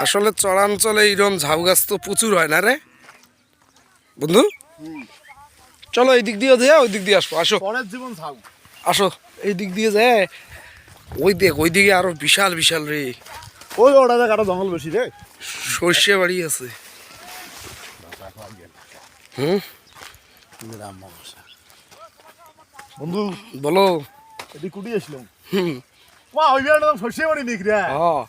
আসলে চরাঞ্চলে এইরকম ঝাউ গাছ তো প্রচুর হয় না রে বন্ধু। চলো এই দিক দিয়ে যায়, ওই দিক দিয়ে আসবো। আসো পরের জীবন ঝাউ। আসো এই দিক দিয়ে যায়। ওই দেখ ওই দিকে আরো বিশাল বিশাল রে। ওই ওটা দেখ আরো জঙ্গল বেশি রে। সর্ষে বাড়ি আছে। বন্ধু বলো। এদিক কুটি আসলাম। হুম মা ওই বিয়াটা তো সর্ষে বাড়ি নিক রে। হ্যাঁ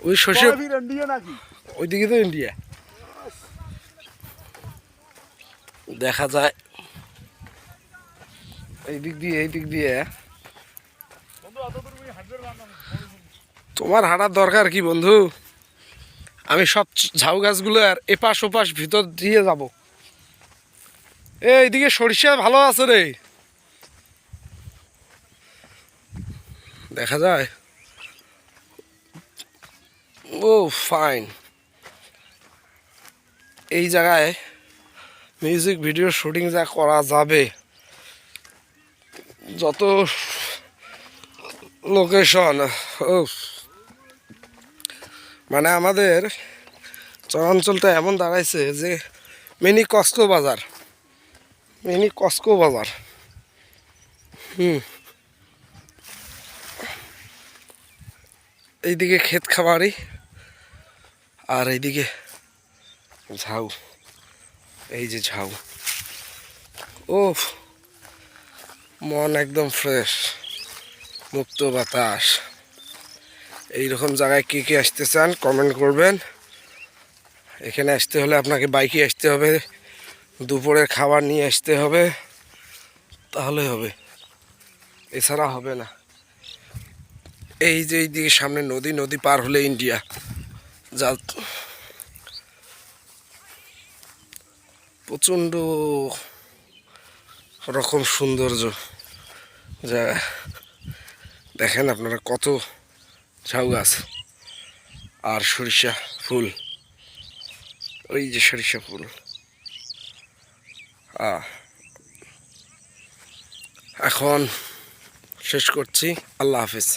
ওই সর্ষে ইন্ডিয়া নাকি? ওইদিকে তো ইন্ডিয়া দেখা যায়। এই দিক দিয়ে এই দিক দিয়ে তোমার হাঁটার দরকার কি বন্ধু? আমি সব ঝাউ গাছগুলো আর এপাশ ওপাশ ভিতর দিয়ে যাব। এইদিকে সরিষা ভালো আছে রে, দেখা যায়। ও ফাইন। এই জায়গায় মিউজিক ভিডিও শুটিং যা করা যাবে, যত লোকেশন, ও মানে আমাদের চরাঞ্চলটা এমন দাঁড়াইছে যে মিনি কস্কো বাজার, মিনি কস্কো বাজার। এইদিকে ক্ষেত খামারি আর এইদিকে ঝাউ। এই যে ঝাউ, ও মন একদম ফ্রেশ, মুক্ত বাতাস। এইরকম জায়গায় কে কে আসতে চান কমেন্ট করবেন। এখানে আসতে হলে আপনাকে বাইকে আসতে হবে, দুপুরের খাবার নিয়ে আসতে হবে, তাহলে হবে, এছাড়া হবে না। এই যে এইদিকে সামনে নদী, নদী পার হলে ইন্ডিয়া। যা প্রচণ্ড রকম সৌন্দর্য, যা দেখেন আপনারা কত ঝাউ গাছ আর সরিষা ফুল। ওই যে সরিষা ফুল। এখন শেষ করছি, আল্লাহ হাফেজ।